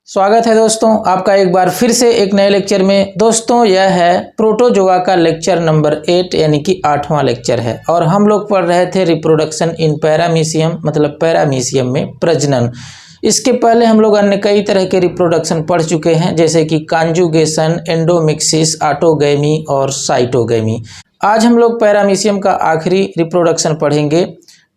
स्वागत है दोस्तों आपका एक बार फिर से एक नए लेक्चर में। दोस्तों यह है प्रोटोजोआ का लेक्चर नंबर 8 यानी कि 8वां लेक्चर है और हम लोग पढ़ रहे थे रिप्रोडक्शन इन पैरामीशियम मतलब पैरामीशियम में प्रजनन। इसके पहले हम लोग अन्य कई तरह के रिप्रोडक्शन पढ़ चुके हैं जैसे कि कॉन्जुगेशन, एंडोमिक्सिस, ऑटोगैमी और साइटोगैमी। आज हम लोग पैरामीशियम का आखिरी रिप्रोडक्शन पढ़ेंगे,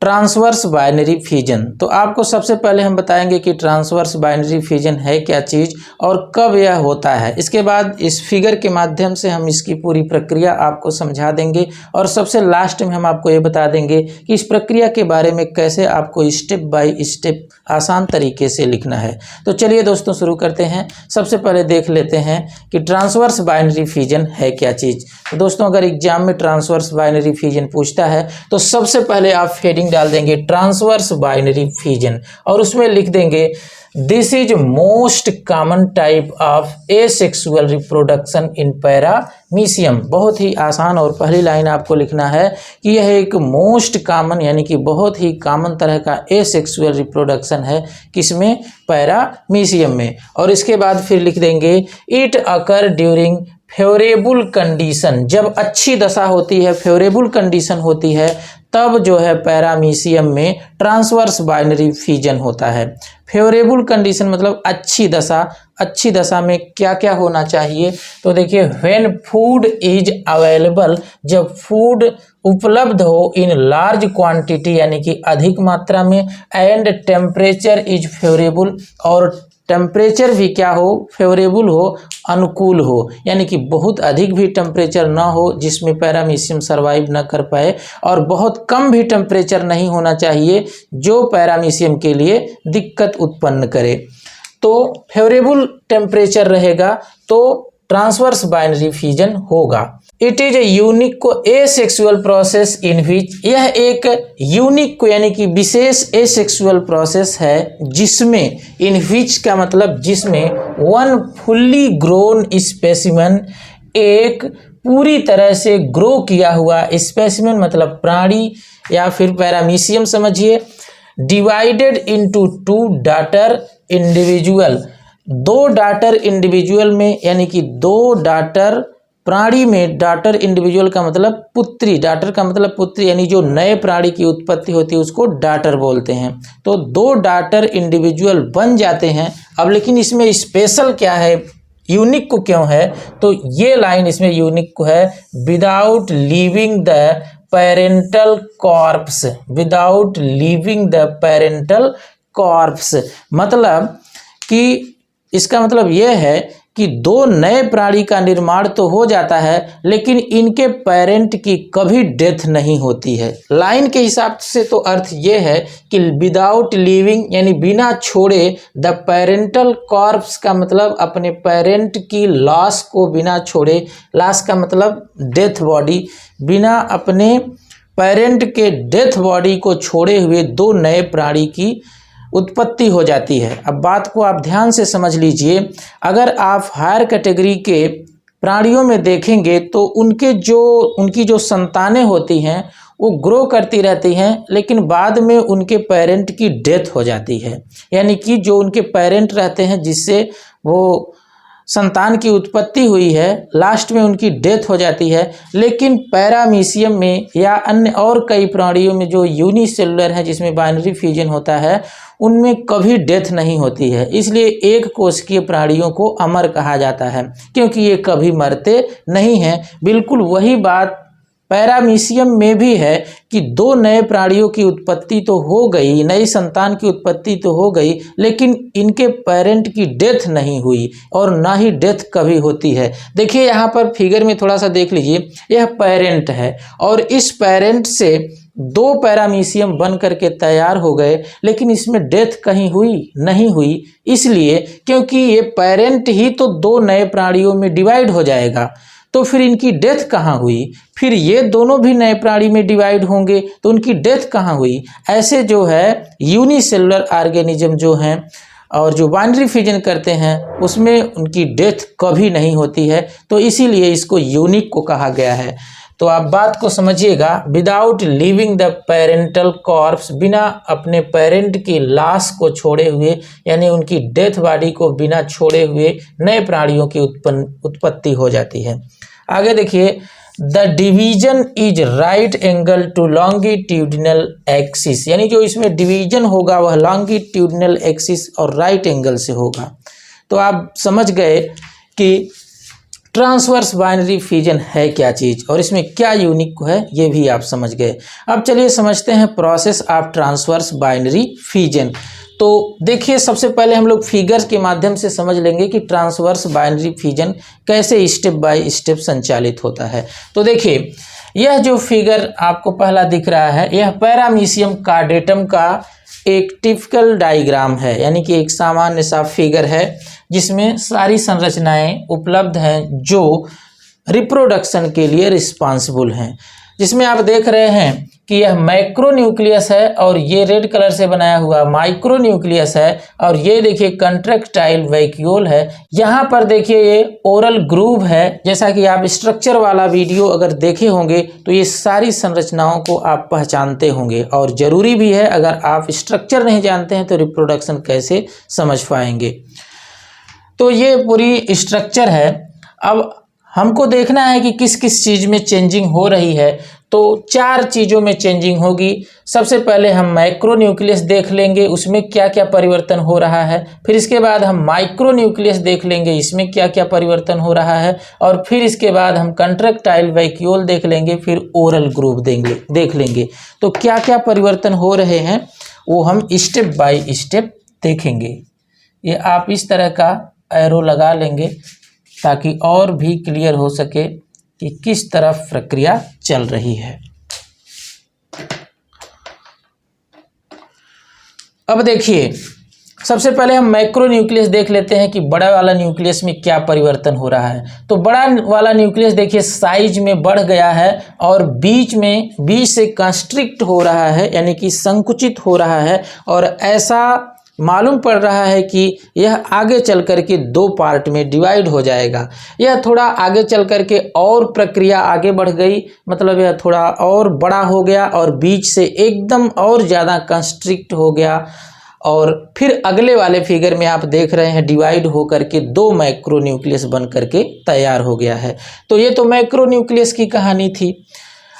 ट्रांसवर्स बाइनरी फिजन। तो आपको सबसे पहले हम बताएंगे कि ट्रांसवर्स बाइनरी फिजन है क्या चीज़ और कब यह होता है। इसके बाद इस फिगर के माध्यम से हम इसकी पूरी प्रक्रिया आपको समझा देंगे और सबसे लास्ट में हम आपको ये बता देंगे कि इस प्रक्रिया के बारे में कैसे आपको स्टेप बाय स्टेप आसान तरीके से लिखना है। तो चलिए दोस्तों शुरू करते हैं। सबसे पहले देख लेते हैं कि ट्रांसवर्स बाइनरी फिजन है क्या चीज़। तो दोस्तों अगर एग्जाम में ट्रांसवर्स बाइनरी फिजन पूछता है तो सबसे पहले आप हेडिंग डाल देंगे ट्रांसवर्स बाइनरी फिजन और उसमें लिख देंगे this is most common type of asexual reproduction in paramecium. बहुत ही आसान और पहली लाइन आपको लिखना है कि यह एक मोस्ट कॉमन यानी कि बहुत ही कॉमन तरह का एसेक्सुअल रिप्रोडक्शन है किसमें, पैरामीशियम में। और इसके बाद फिर लिख देंगे it occur during favourable condition. जब अच्छी दशा होती है, फेवरेबल कंडीशन होती है, तब जो है पैरामीशियम में ट्रांसवर्स बाइनरी फिजन होता है। फेवरेबल कंडीशन मतलब अच्छी दशा। अच्छी दशा में क्या क्या होना चाहिए तो देखिए, व्हेन फूड इज अवेलेबल, जब फूड उपलब्ध हो इन लार्ज क्वांटिटी यानी कि अधिक मात्रा में, एंड टेम्परेचर इज फेवरेबल, और टेम्परेचर भी क्या हो, फेवरेबल हो, अनुकूल हो, यानी कि बहुत अधिक भी टेम्परेचर ना हो जिसमें पैरामीशियम सर्वाइव न कर पाए और बहुत कम भी टेम्परेचर नहीं होना चाहिए जो पैरामीशियम के लिए दिक्कत उत्पन्न करे। तो फेवरेबल टेम्परेचर रहेगा तो ट्रांसवर्स बाइनरी फिजन होगा। It is a unique asexual process in which, यह एक यूनिक यानी कि विशेष एसेक्सुअल प्रोसेस है जिसमें, इन विच का मतलब जिसमें, वन फुल्ली ग्रोन स्पेसिमेन, एक पूरी तरह से ग्रो किया हुआ स्पेसिमेन मतलब प्राणी या फिर पैरामीशियम समझिए, divided into two daughter individual, दो डॉटर इंडिविजुअल में यानी कि दो डॉटर प्राणी में, डॉटर इंडिविजुअल का मतलब पुत्री, डॉटर का मतलब पुत्री यानी जो नए प्राणी की उत्पत्ति होती है उसको डॉटर बोलते हैं। तो दो डॉटर इंडिविजुअल बन जाते हैं। अब लेकिन इसमें स्पेशल क्या है, यूनिक को क्यों है, तो ये लाइन इसमें यूनिक को है, without leaving the parental corps, without leaving the parental corps, मतलब कि इसका मतलब यह है कि दो नए प्राणी का निर्माण तो हो जाता है लेकिन इनके पेरेंट की कभी डेथ नहीं होती है। लाइन के हिसाब से तो अर्थ ये है कि विदाउट लिविंग यानी बिना छोड़े, द पेरेंटल कॉर्प्स का मतलब अपने पेरेंट की लाश को बिना छोड़े, लाश का मतलब डेथ बॉडी, बिना अपने पेरेंट के डेथ बॉडी को छोड़े हुए दो नए प्राणी की उत्पत्ति हो जाती है। अब बात को आप ध्यान से समझ लीजिए, अगर आप हायर कैटेगरी के प्राणियों में देखेंगे तो उनकी जो संतानें होती हैं वो ग्रो करती रहती हैं लेकिन बाद में उनके पेरेंट की डेथ हो जाती है, यानी कि जो उनके पेरेंट रहते हैं जिससे वो संतान की उत्पत्ति हुई है, लास्ट में उनकी डेथ हो जाती है। लेकिन पैरामीशियम में या अन्य और कई प्राणियों में जो यूनिसेलुलर है जिसमें बाइनरी फ्यूजन होता है, उनमें कभी डेथ नहीं होती है। इसलिए एक कोशिकीय प्राणियों को अमर कहा जाता है क्योंकि ये कभी मरते नहीं हैं। बिल्कुल वही बात पैरामीशियम में भी है कि दो नए प्राणियों की उत्पत्ति तो हो गई, नई संतान की उत्पत्ति तो हो गई, लेकिन इनके पेरेंट की डेथ नहीं हुई और ना ही डेथ कभी होती है। देखिए यहाँ पर फिगर में थोड़ा सा देख लीजिए, यह पेरेंट है और इस पेरेंट से दो पैरामीशियम बन करके तैयार हो गए लेकिन इसमें डेथ कहीं हुई नहीं हुई, इसलिए क्योंकि ये पेरेंट ही तो दो नए प्राणियों में डिवाइड हो जाएगा, तो फिर इनकी डेथ कहाँ हुई, फिर ये दोनों भी नए प्राणी में डिवाइड होंगे तो उनकी डेथ कहाँ हुई। ऐसे जो है यूनिसेलुलर ऑर्गेनिज्म जो हैं और जो बाइनरी फिजन करते हैं उसमें उनकी डेथ कभी नहीं होती है, तो इसीलिए इसको यूनिक को कहा गया है। तो आप बात को समझिएगा, without leaving the parental corps, बिना अपने पेरेंट की लाश को छोड़े हुए, यानी उनकी डेथ बॉडी को बिना छोड़े हुए नए प्राणियों की उत्पत्ति हो जाती है। आगे देखिए, the division is right angle to longitudinal axis, यानी जो इसमें डिवीजन होगा वह लॉन्गिट्यूडिनल एक्सिस और राइट एंगल से होगा। तो आप समझ गए कि ट्रांसवर्स बाइनरी फिजन है क्या चीज़ और इसमें क्या यूनिक है, ये भी आप समझ गए। अब चलिए समझते हैं process of transverse binary fission. तो देखिए, सबसे पहले हम लोग फिगर्स के माध्यम से समझ लेंगे कि ट्रांसवर्स बाइनरी फिजन कैसे स्टेप बाय स्टेप संचालित होता है। तो देखिए, यह जो फिगर आपको पहला दिख रहा है, यह पैरामीशियम कार्डेटम का एक टिपिकल डायग्राम है, यानी कि एक सामान्य सा फिगर है जिसमें सारी संरचनाएं उपलब्ध हैं जो रिप्रोडक्शन के लिए रिस्पांसिबल हैं। जिसमें आप देख रहे हैं कि यह मैक्रो न्यूक्लियस है और ये रेड कलर से बनाया हुआ माइक्रो न्यूक्लियस है, और ये देखिए कंट्रैक्टाइल वैक्यूल है। यहाँ पर देखिए ये ओरल ग्रूव है। जैसा कि आप स्ट्रक्चर वाला वीडियो अगर देखे होंगे तो ये सारी संरचनाओं को आप पहचानते होंगे, और ज़रूरी भी है, अगर आप स्ट्रक्चर नहीं जानते हैं तो रिप्रोडक्शन कैसे समझ पाएंगे। तो ये पूरी स्ट्रक्चर है। अब हमको देखना है कि किस किस चीज़ में चेंजिंग हो रही है। तो 4 चीज़ों में चेंजिंग होगी। सबसे पहले हम मैक्रो न्यूक्लियस देख लेंगे, उसमें क्या क्या परिवर्तन हो रहा है। फिर इसके बाद हम माइक्रो न्यूक्लियस देख लेंगे, इसमें क्या क्या परिवर्तन हो रहा है। और फिर इसके बाद हम कंट्रैक्टाइल वैक्यूल देख लेंगे, फिर ओरल ग्रूव देख लेंगे। तो क्या क्या परिवर्तन हो रहे हैं वो हम स्टेप बाय स्टेप देखेंगे। ये आप इस तरह का एरो लगा लेंगे ताकि और भी क्लियर हो सके कि किस तरफ प्रक्रिया चल रही है। अब देखिए, सबसे पहले हम मैक्रो न्यूक्लियस देख लेते हैं कि बड़ा वाला न्यूक्लियस में क्या परिवर्तन हो रहा है। तो बड़ा वाला न्यूक्लियस देखिए साइज में बढ़ गया है और बीच से कंस्ट्रिक्ट हो रहा है, यानी कि संकुचित हो रहा है, और ऐसा मालूम पड़ रहा है कि यह आगे चल कर के 2 पार्ट में डिवाइड हो जाएगा। यह थोड़ा आगे चल कर के और प्रक्रिया आगे बढ़ गई, मतलब यह थोड़ा और बड़ा हो गया और बीच से एकदम और ज़्यादा कंस्ट्रिक्ट हो गया। और फिर अगले वाले फिगर में आप देख रहे हैं डिवाइड हो कर के 2 मैक्रो न्यूक्लियस बन कर के तैयार हो गया है। तो ये तो मैक्रो न्यूक्लियस की कहानी थी।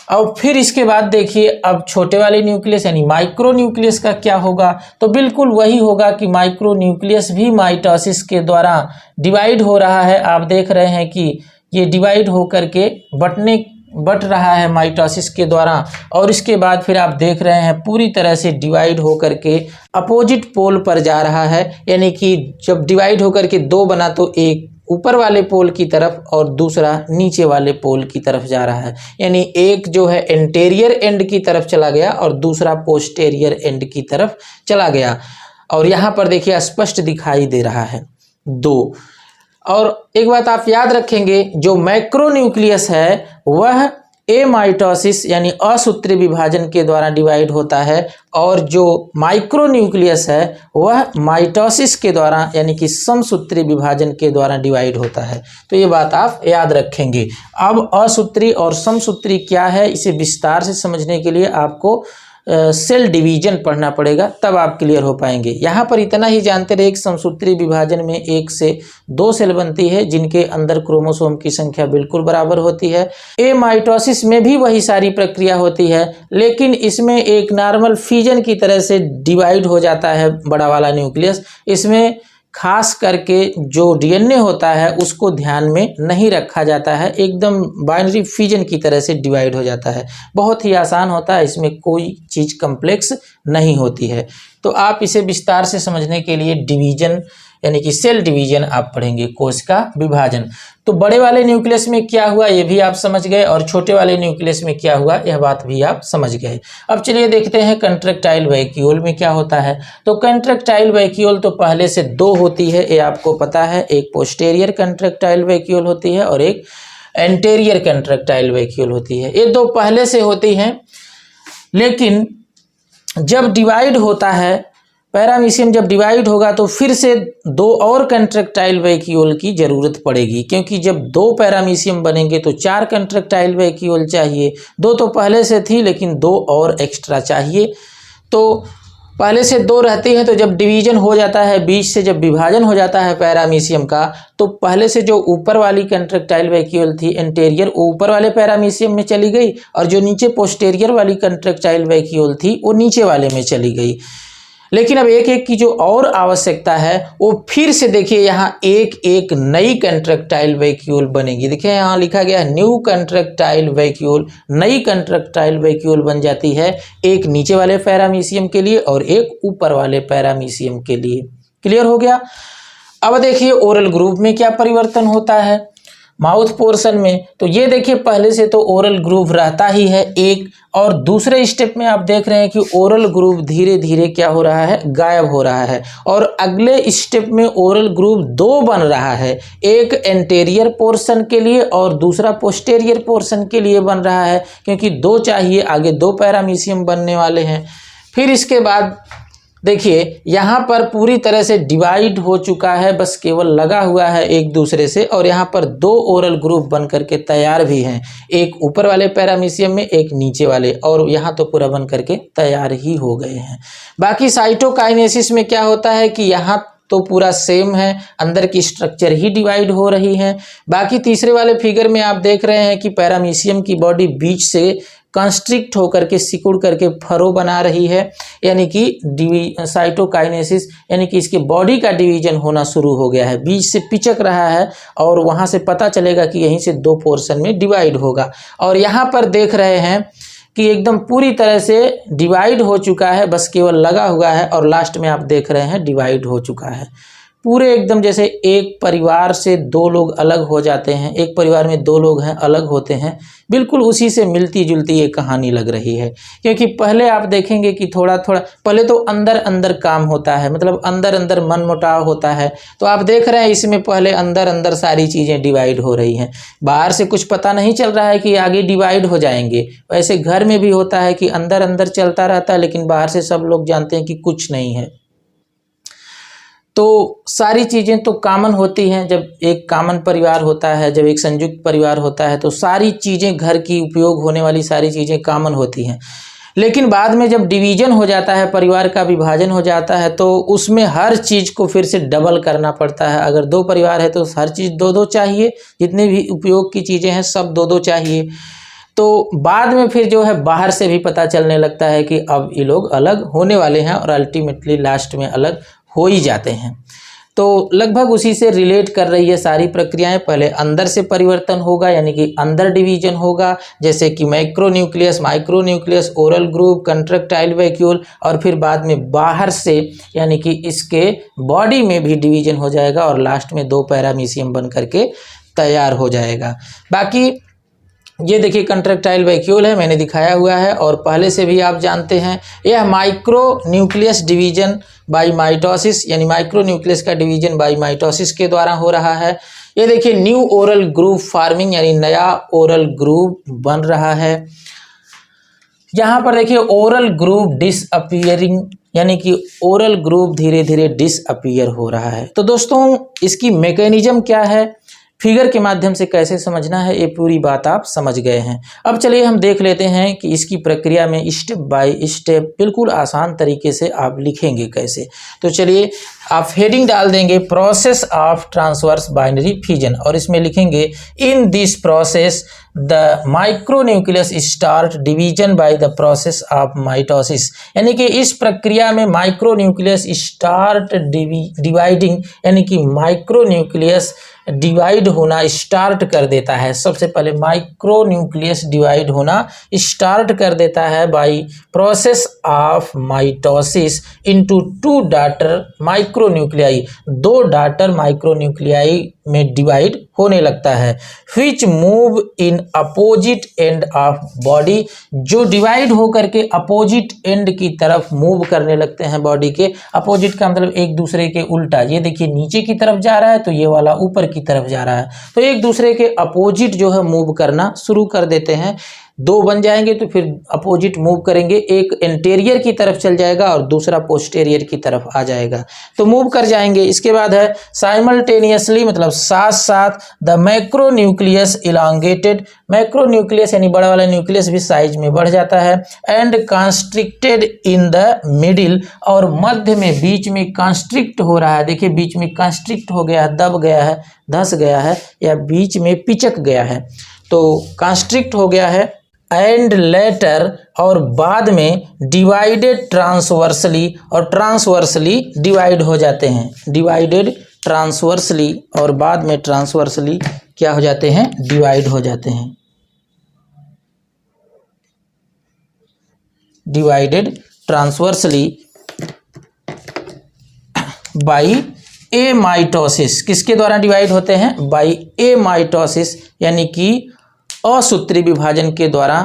अब फिर इसके बाद देखिए, अब छोटे वाले न्यूक्लियस यानी माइक्रो न्यूक्लियस का क्या होगा। तो बिल्कुल वही होगा कि माइक्रो न्यूक्लियस भी माइटोसिस के द्वारा डिवाइड हो रहा है। आप देख रहे हैं कि ये डिवाइड हो करके बट रहा है माइटोसिस के द्वारा, और इसके बाद फिर आप देख रहे हैं पूरी तरह से डिवाइड हो करके अपोजिट पोल पर जा रहा है। यानी कि जब डिवाइड हो करके 2 बना तो एक ऊपर वाले पोल की तरफ और दूसरा नीचे वाले पोल की तरफ जा रहा है। यानी एक जो है एंटेरियर एंड की तरफ चला गया और दूसरा पोस्टेरियर एंड की तरफ चला गया। और यहाँ पर देखिए स्पष्ट दिखाई दे रहा है 2। और एक बात आप याद रखेंगे, जो मैक्रो न्यूक्लियस है वह एमाइटोसिस यानी असूत्री विभाजन के द्वारा डिवाइड होता है, और जो माइक्रो न्यूक्लियस है वह माइटोसिस के द्वारा यानी कि समसूत्री विभाजन के द्वारा डिवाइड होता है। तो ये बात आप याद रखेंगे। अब असूत्री और समसूत्री क्या है, इसे विस्तार से समझने के लिए आपको सेल डिवीजन पढ़ना पड़ेगा, तब आप क्लियर हो पाएंगे। यहाँ पर इतना ही जानते रहे, एक समसूत्री विभाजन में 1 से 2 सेल बनती है जिनके अंदर क्रोमोसोम की संख्या बिल्कुल बराबर होती है। एमाइटोसिस में भी वही सारी प्रक्रिया होती है, लेकिन इसमें एक नॉर्मल फिजन की तरह से डिवाइड हो जाता है बड़ा वाला न्यूक्लियस। इसमें खास करके जो डीएनए होता है उसको ध्यान में नहीं रखा जाता है, एकदम बाइनरी फिजन की तरह से डिवाइड हो जाता है। बहुत ही आसान होता है, इसमें कोई चीज़ कम्प्लेक्स नहीं होती है। तो आप इसे विस्तार से समझने के लिए डिवीजन यानी कि सेल डिवीजन आप पढ़ेंगे, कोश का विभाजन। तो बड़े वाले न्यूक्लियस में क्या हुआ ये भी आप समझ गए, और छोटे वाले न्यूक्लियस में क्या हुआ यह बात भी आप समझ गए। अब चलिए देखते हैं कंट्रैक्टाइल वैक्यूल में क्या होता है। तो कंट्रैक्टाइल वैक्यूल तो पहले से 2 होती है, ये आपको पता है। एक पोस्टेरियर कंट्रैक्टाइल वैक्यूल होती है और एक एंटेरियर कंट्रैक्टाइल वैक्यूल होती है। ये 2 पहले से होती हैं, लेकिन जब डिवाइड होता है पैरामीशियम जब डिवाइड होगा तो फिर से 2 और कंट्रेक्टाइल वैक्यूल की ज़रूरत पड़ेगी, क्योंकि जब 2 पैरामीशियम बनेंगे तो 4 कंट्रेक्टाइल वैक्यूल चाहिए। 2 तो पहले से थी लेकिन 2 और एक्स्ट्रा चाहिए। तो पहले से 2 रहती हैं, तो जब डिवीजन हो जाता है, बीच से जब विभाजन हो जाता है पैरामीशियम का, तो पहले से जो ऊपर वाली कंट्रेक्टाइल वैक्यूल थी एंटेरियर, वो ऊपर वाले पैरामीशियम में चली गई, और जो नीचे पोस्टेरियर वाली कंट्रेक्टाइल वैक्यूल थी वो नीचे वाले में चली गई। लेकिन अब एक एक की जो और आवश्यकता है वो फिर से देखिए यहाँ एक एक नई कंट्रेक्टाइल वैक्यूल बनेगी। देखिए यहाँ लिखा गया है न्यू कंट्रेक्टाइल वैक्यूल, नई कंट्रेक्टाइल वैक्यूल बन जाती है, एक नीचे वाले पैरामीशियम के लिए और एक ऊपर वाले पैरामीशियम के लिए। क्लियर हो गया। अब देखिए ओरल ग्रुप में क्या परिवर्तन होता है माउथ पोर्शन में। तो ये देखिए पहले से तो ओरल ग्रुप रहता ही है एक, और दूसरे स्टेप में आप देख रहे हैं कि ओरल ग्रुप धीरे धीरे क्या हो रहा है, गायब हो रहा है, और अगले स्टेप में ओरल ग्रुप 2 बन रहा है, एक एंटेरियर पोर्शन के लिए और दूसरा पोस्टेरियर पोर्शन के लिए बन रहा है, क्योंकि 2 चाहिए, आगे 2 पैरामीशियम बनने वाले हैं। फिर इसके बाद देखिए यहाँ पर पूरी तरह से डिवाइड हो चुका है, बस केवल लगा हुआ है एक दूसरे से, और यहाँ पर 2 ओरल ग्रुप बन करके तैयार भी हैं, एक ऊपर वाले पैरामीशियम में, एक नीचे वाले, और यहाँ तो पूरा बन करके तैयार ही हो गए हैं। बाकी साइटोकाइनेसिस में क्या होता है कि यहाँ तो पूरा सेम है, अंदर की स्ट्रक्चर ही डिवाइड हो रही है। बाकी तीसरे वाले फिगर में आप देख रहे हैं कि पैरामीशियम की बॉडी बीच से कंस्ट्रिक्ट होकर के सिकुड़ करके फरो बना रही है, यानी कि साइटोकाइनेसिस यानी कि इसके बॉडी का डिवीजन होना शुरू हो गया है, बीच से पिचक रहा है, और वहाँ से पता चलेगा कि यहीं से 2 पोर्शन में डिवाइड होगा। और यहाँ पर देख रहे हैं कि एकदम पूरी तरह से डिवाइड हो चुका है, बस केवल लगा हुआ है, और लास्ट में आप देख रहे हैं डिवाइड हो चुका है पूरे एकदम। जैसे एक परिवार से 2 लोग अलग हो जाते हैं, एक परिवार में 2 लोग हैं अलग होते हैं, बिल्कुल उसी से मिलती जुलती ये कहानी लग रही है। क्योंकि पहले आप देखेंगे कि थोड़ा थोड़ा पहले तो अंदर अंदर काम होता है, मतलब अंदर अंदर मनमुटाव होता है। तो आप देख रहे हैं इसमें पहले अंदर अंदर सारी चीज़ें डिवाइड हो रही हैं, बाहर से कुछ पता नहीं चल रहा है कि आगे डिवाइड हो जाएंगे। वैसे घर में भी होता है कि अंदर अंदर चलता रहता है, लेकिन बाहर से सब लोग जानते हैं कि कुछ नहीं है। तो सारी चीज़ें तो कॉमन होती हैं, जब एक कॉमन परिवार होता है, जब एक संयुक्त परिवार होता है, तो सारी चीज़ें घर की उपयोग होने वाली सारी चीज़ें कॉमन होती हैं। लेकिन बाद में जब डिवीज़न हो जाता है, परिवार का विभाजन हो जाता है, तो उसमें हर चीज़ को फिर से डबल करना पड़ता है। अगर 2 परिवार है तो हर चीज़ 2-2 चाहिए, जितनी भी उपयोग की चीज़ें हैं सब 2-2 चाहिए। तो बाद में फिर जो है बाहर से भी पता चलने लगता है कि अब ये लोग अलग होने वाले हैं, और अल्टीमेटली लास्ट में अलग हो ही जाते हैं। तो लगभग उसी से रिलेट कर रही है सारी प्रक्रियाएं। पहले अंदर से परिवर्तन होगा, यानी कि अंदर डिवीजन होगा, जैसे कि micronucleus, oral group, contractile vacuole, और फिर बाद में बाहर से यानी कि इसके बॉडी में भी डिवीजन हो जाएगा, और लास्ट में 2 पैरामीशियम बन करके तैयार हो जाएगा। बाकी ये देखिए कंट्रेक्टाइल वैक्यूल है, मैंने दिखाया हुआ है, और पहले से भी आप जानते हैं यह micro nucleus division by mitosis, यानी माइक्रो न्यूक्लियस का डिवीजन बाय माइटोसिस के द्वारा हो रहा है। ये देखिए न्यू ओरल ग्रुप फार्मिंग, यानी नया ओरल ग्रुप बन रहा है। यहाँ पर देखिए ओरल ग्रुप डिसअपीयरिंग, यानी कि ओरल ग्रुप धीरे धीरे डिसअपीयर हो रहा है। तो दोस्तों इसकी मैकेनिज्म क्या है, फिगर के माध्यम से कैसे समझना है, ये पूरी बात आप समझ गए हैं। अब चलिए हम देख लेते हैं कि इसकी प्रक्रिया में स्टेप बाय स्टेप बिल्कुल आसान तरीके से आप लिखेंगे कैसे। तो चलिए आप हेडिंग डाल देंगे process of transverse binary fusion, और इसमें लिखेंगे in this process the micronucleus start division by the process of mitosis, यानी कि इस प्रक्रिया में माइक्रोन्यूक्लियस स्टार्ट डिवाइडिंग, यानी कि माइक्रोन्यूक्लियस डिवाइड होना स्टार्ट कर देता है। सबसे पहले माइक्रोन्यूक्लियस डिवाइड होना स्टार्ट कर देता है by process of mitosis into 2 daughter micronuclei, 2 daughter micronuclei में डिवाइड होने लगता है, which move in opposite end of body, जो डिवाइड होकर के अपोजिट एंड की तरफ मूव करने लगते हैं। बॉडी के अपोजिट का मतलब एक दूसरे के उल्टा, ये देखिए नीचे की तरफ जा रहा है तो ये वाला ऊपर की तरफ जा रहा है, तो एक दूसरे के अपोजिट जो है मूव करना शुरू कर देते हैं। दो बन जाएंगे तो फिर अपोजिट मूव करेंगे, एक एंटेरियर की तरफ चल जाएगा और दूसरा पोस्टेरियर की तरफ आ जाएगा, तो मूव कर जाएंगे। इसके बाद है साइमल्टेनियसली मतलब साथ साथ द मैक्रोन्यूक्लियस इलांगेटेड, मैक्रोन्यूक्लियस यानी बड़ा वाला न्यूक्लियस भी साइज में बढ़ जाता है, and constricted in the middle, और मध्य में बीच में कंस्ट्रिक्ट हो रहा है, देखिए बीच में कंस्ट्रिक्ट हो गया है, दब गया है, धंस गया है या बीच में पिचक गया है, तो कंस्ट्रिक्ट हो गया है। एंड लेटर और बाद में डिवाइडेड ट्रांसवर्सली, और ट्रांसवर्सली डिवाइड हो जाते हैं, डिवाइडेड ट्रांसवर्सली, और बाद में ट्रांसवर्सली क्या हो जाते हैं, डिवाइड हो जाते हैं, divided transversely by A mitosis, किसके द्वारा डिवाइड होते हैं, बाई ए माइटोसिस, यानी कि असूत्री विभाजन के द्वारा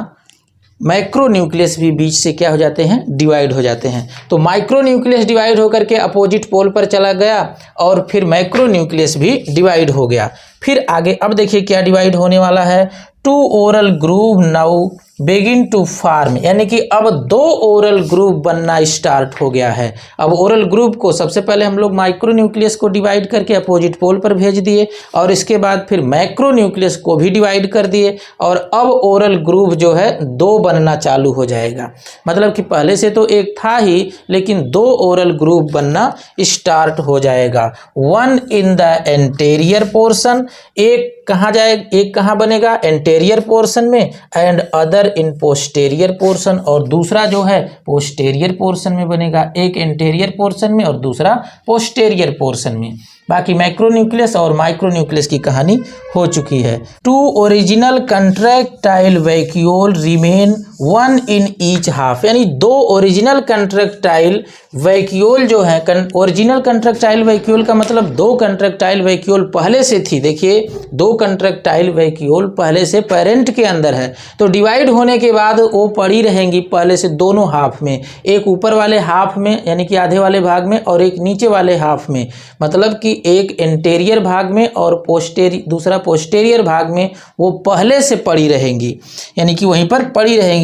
माइक्रोन्यूक्लियस भी बीच से क्या हो जाते हैं, डिवाइड हो जाते हैं। तो माइक्रोन्यूक्लियस डिवाइड होकर के अपोजिट पोल पर चला गया और फिर माइक्रोन्यूक्लियस भी डिवाइड हो गया। फिर आगे अब देखिए क्या डिवाइड होने वाला है, two oral groove now begin to form, यानी कि अब दो ओरल ग्रुप बनना स्टार्ट हो गया है। अब ओरल ग्रुप को सबसे पहले हम लोग माइक्रोन्यूक्लियस को डिवाइड करके अपोजिट पोल पर भेज दिए और इसके बाद फिर मैक्रोन्यूक्लियस को भी डिवाइड कर दिए, और अब ओरल ग्रुप जो है दो बनना चालू हो जाएगा। मतलब कि पहले से तो एक था ही, लेकिन दो ओरल ग्रुप बनना स्टार्ट हो जाएगा। One in the anterior portion, एक कहाँ जाए, एक कहाँ बनेगा, एंटेरियर पोर्शन में, and other in posterior portion, और दूसरा जो है पोस्टेरियर पोर्शन में बनेगा, एक एंटेरियर पोर्शन में और दूसरा पोस्टेरियर पोर्शन में। बाकी मैक्रोन्यूक्लियस और माइक्रोन्यूक्लियस की कहानी हो चुकी है। Two original contractile vacuole remain one in each half, यानी दो ओरिजिनल कंट्रैक्टाइल वैक्यूल जो है, ओरिजिनल कंट्रैक्टाइल वैक्यूल का मतलब दो कंट्रैक्टाइल वैक्यूल पहले से थी, देखिए दो कंट्रैक्टाइल वैक्यूल पहले से पेरेंट के अंदर है, तो डिवाइड होने के बाद वो पड़ी रहेंगी पहले से दोनों हाफ में, एक ऊपर वाले हाफ में यानी कि आधे वाले भाग में और एक नीचे वाले हाफ में, मतलब कि एक एंटेरियर भाग में और दूसरा पोस्टेरियर भाग में वो पहले से पड़ी रहेंगी, यानी कि वहीं पर पड़ी रहेंगी।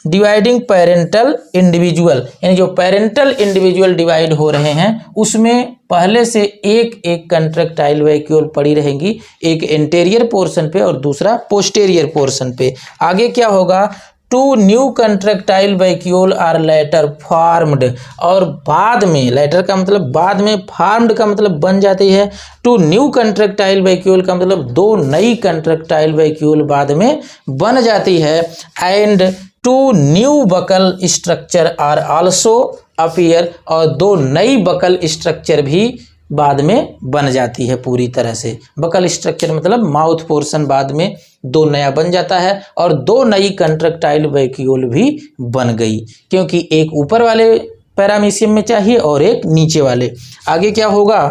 डिवाइडिंग पेरेंटल इंडिविजुअल, यानी जो पेरेंटल इंडिविजुअल डिवाइड हो रहे हैं उसमें पहले से एक एक कंट्रैक्टाइल वैक्यूल पड़ी रहेंगी, एक एंटेरियर पोर्शन पे और दूसरा पोस्टेरियर पोर्शन पे। आगे क्या होगा, two new contractile vacuole are later formed, और बाद में, लेटर का मतलब बाद में, फॉर्म्ड का मतलब बन जाती है, टू न्यू कंट्रैक्टाइल वैक्यूल का मतलब दो नई कंट्रैक्टाइल वैक्यूल बाद में बन जाती है। And two new buccal structure are also appear, और दो नई बकल स्ट्रक्चर भी बाद में बन जाती है पूरी तरह से। बकल स्ट्रक्चर मतलब माउथ पोर्शन बाद में दो नया बन जाता है, और दो नई कंट्रैक्टाइल वैक्यूल भी बन गई, क्योंकि एक ऊपर वाले पैरामीशियम में चाहिए और एक नीचे वाले। आगे क्या होगा,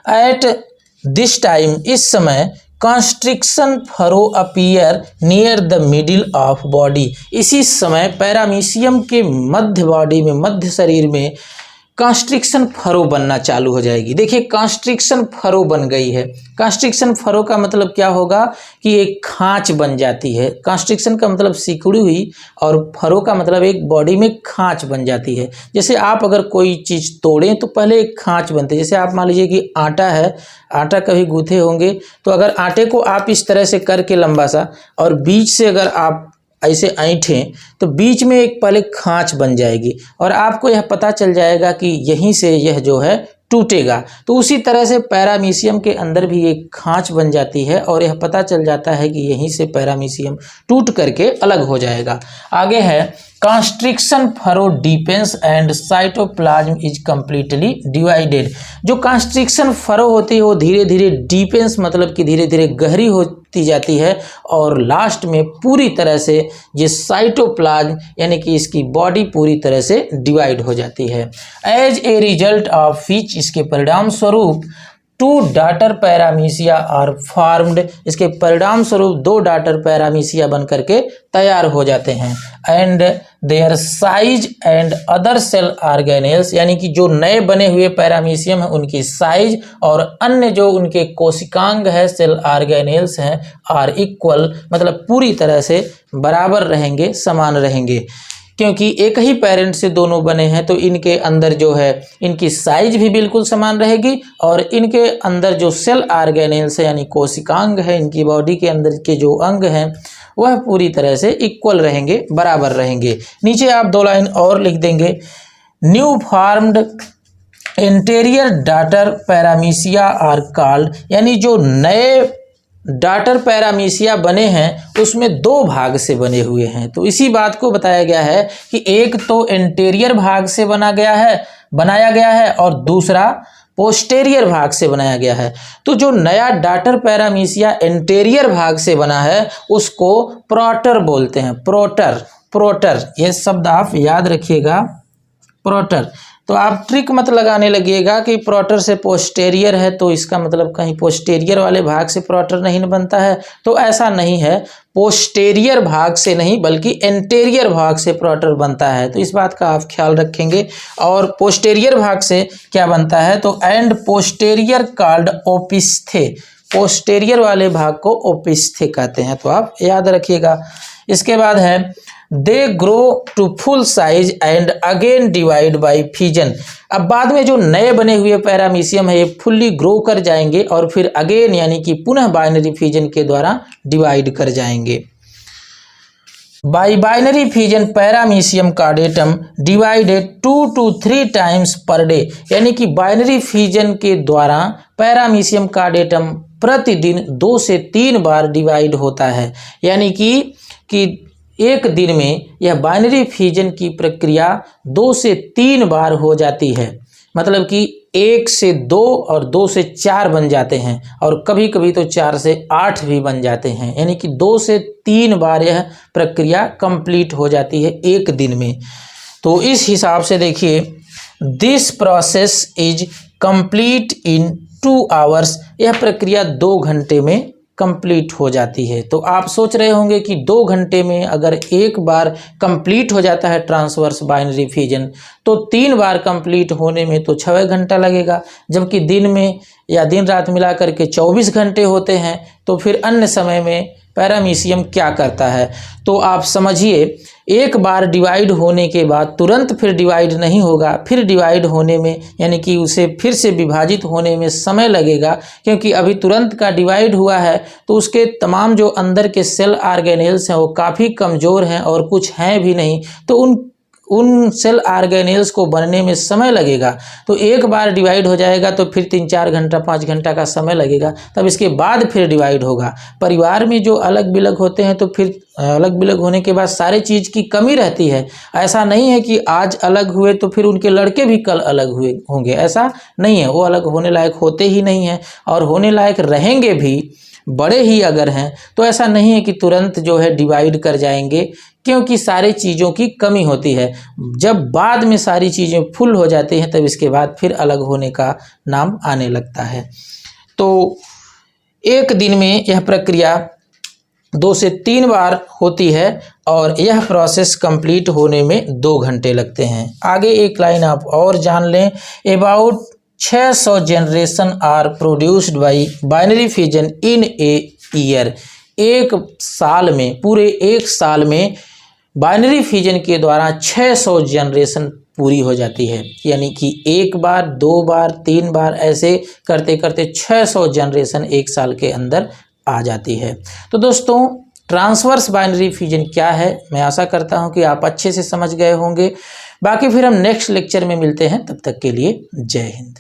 एट दिस टाइम, इस समय, constriction furrow appear near the middle of body, इसी समय पैरामीशियम के मध्य बॉडी में, मध्य शरीर में कंस्ट्रिक्शन फरो बनना चालू हो जाएगी। देखिए कंस्ट्रिक्शन फरो बन गई है। कंस्ट्रिक्शन फरो का मतलब क्या होगा कि एक खांच बन जाती है। कंस्ट्रिक्शन का मतलब सिकुड़ी हुई, और फरो का मतलब एक बॉडी में खांच बन जाती है। जैसे आप अगर कोई चीज़ तोड़ें तो पहले एक खांच बनती है। जैसे आप मान लीजिए कि आटा है, आटा कभी गूँथे होंगे, तो अगर आटे को आप इस तरह से करके लंबा सा और बीच से अगर आप ऐसे ऐंठें तो बीच में एक पहले खांच बन जाएगी और आपको यह पता चल जाएगा कि यहीं से यह जो है टूटेगा। तो उसी तरह से पैरामीशियम के अंदर भी एक खांच बन जाती है और यह पता चल जाता है कि यहीं से पैरामीशियम टूट करके अलग हो जाएगा। आगे है constriction furrow deepens and cytoplasm is completely divided. जो कंस्ट्रिक्शन फरो होती है वो धीरे धीरे डीपेंस मतलब कि धीरे धीरे गहरी होती जाती है और लास्ट में पूरी तरह से ये साइटोप्लाज्म यानी कि इसकी बॉडी पूरी तरह से डिवाइड हो जाती है। As a result of which, इसके परिणाम स्वरूप, 2 डॉटर पैरामीशिया आर फॉर्म्ड, इसके परिणाम स्वरूप 2 डॉटर पैरामीशिया बन करके तैयार हो जाते हैं। And their size and other cell organelles, यानी कि जो नए बने हुए पैरामीशियम है उनकी साइज और अन्य जो उनके कोशिकांग है सेल ऑर्गेनेल्स हैं आर इक्वल, मतलब पूरी तरह से बराबर रहेंगे, समान रहेंगे, क्योंकि एक ही पेरेंट से दोनों बने हैं तो इनके अंदर जो है इनकी साइज भी बिल्कुल समान रहेगी और इनके अंदर जो सेल ऑर्गेनेल्स है यानी कोशिकांग है, इनकी बॉडी के अंदर के जो अंग हैं वह पूरी तरह से इक्वल रहेंगे, बराबर रहेंगे। नीचे आप 2 लाइन और लिख देंगे, new formed interior daughter paramecia are called, यानी जो नए डॉटर पैरामीशिया बने हैं उसमें 2 भाग से बने हुए हैं। तो इसी बात को बताया गया है कि एक तो इंटीरियर भाग से बनाया गया है और दूसरा पोस्टेरियर भाग से बनाया गया है। तो जो नया डॉटर पैरामीशिया इंटीरियर भाग से बना है उसको प्रोटर बोलते हैं। प्रोटर ये शब्द आप याद रखिएगा, प्रोटर। तो आप ट्रिक मत लगाने लगिएगा कि प्रोटर से पोस्टेरियर है तो इसका मतलब कहीं पोस्टेरियर वाले भाग से प्रोटर नहीं बनता है, तो ऐसा नहीं है। पोस्टेरियर भाग से नहीं बल्कि एंटेरियर भाग से प्रोटर बनता है, तो इस बात का आप ख्याल रखेंगे। और पोस्टेरियर भाग से क्या बनता है तो एंड पोस्टेरियर कॉल्ड ओपिस्थे, पोस्टेरियर वाले भाग को ओपिस्थे कहते हैं, तो आप याद रखिएगा। इसके बाद है they grow to full size and again divide by fission. अब बाद में जो नए बने हुए पैरामीशियम है ये फुल्ली ग्रो कर जाएंगे और फिर अगेन यानी कि पुनः बाइनरी फिजन के द्वारा डिवाइड कर जाएंगे। By binary fission paramecium caudatum divided 2 to 3 times per day, यानी कि बाइनरी फिजन के द्वारा पैरामीशियम कार्डेटम प्रतिदिन 2 से 3 बार डिवाइड होता है, यानी कि एक दिन में यह बाइनरी फिजन की प्रक्रिया 2 से 3 बार हो जाती है, मतलब कि 1 से 2 और 2 से 4 बन जाते हैं और कभी कभी तो 4 से 8 भी बन जाते हैं, यानी कि 2 से 3 बार यह प्रक्रिया कंप्लीट हो जाती है एक दिन में। तो इस हिसाब से देखिए, this process is complete in 2 hours, यह प्रक्रिया 2 घंटे में कंप्लीट हो जाती है। तो आप सोच रहे होंगे कि 2 घंटे में अगर एक बार कंप्लीट हो जाता है ट्रांसवर्स बाइनरी फिजन तो 3 बार कंप्लीट होने में तो 6 घंटा लगेगा, जबकि दिन में या दिन रात मिला करके 24 घंटे होते हैं। तो फिर अन्य समय में पैरामीशियम क्या करता है, तो आप समझिए एक बार डिवाइड होने के बाद तुरंत फिर डिवाइड नहीं होगा, फिर डिवाइड होने में यानी कि उसे फिर से विभाजित होने में समय लगेगा, क्योंकि अभी तुरंत का डिवाइड हुआ है तो उसके तमाम जो अंदर के सेल ऑर्गेनेल्स हैं वो काफ़ी कमज़ोर हैं और कुछ हैं भी नहीं, तो उन सेल ऑर्गेनेल्स को बनने में समय लगेगा। तो एक बार डिवाइड हो जाएगा तो फिर 3-4 घंटा 5 घंटा का समय लगेगा, तब इसके बाद फिर डिवाइड होगा। परिवार में जो अलग बिलग होते हैं तो फिर अलग बिलग होने के बाद सारे चीज़ की कमी रहती है। ऐसा नहीं है कि आज अलग हुए तो फिर उनके लड़के भी कल अलग हुए होंगे, ऐसा नहीं है। वो अलग होने लायक होते ही नहीं हैं और होने लायक रहेंगे भी, बड़े ही अगर हैं तो ऐसा नहीं है कि तुरंत जो है डिवाइड कर जाएंगे, क्योंकि सारी चीज़ों की कमी होती है। जब बाद में सारी चीज़ें फुल हो जाती हैं तब इसके बाद फिर अलग होने का नाम आने लगता है। तो एक दिन में यह प्रक्रिया 2 से 3 बार होती है और यह प्रोसेस कंप्लीट होने में 2 घंटे लगते हैं। आगे एक लाइन आप और जान लें, about 600 generation are produced by binary fission in a year. एक साल में, पूरे एक साल में बाइनरी फिजन के द्वारा 600 जनरेशन पूरी हो जाती है, यानी कि 1 बार 2 बार 3 बार ऐसे करते करते 600 जनरेशन एक साल के अंदर आ जाती है। तो दोस्तों, ट्रांसवर्स बाइनरी फिजन क्या है, मैं आशा करता हूं कि आप अच्छे से समझ गए होंगे। बाकी फिर हम नेक्स्ट लेक्चर में मिलते हैं, तब तक के लिए जय हिंद।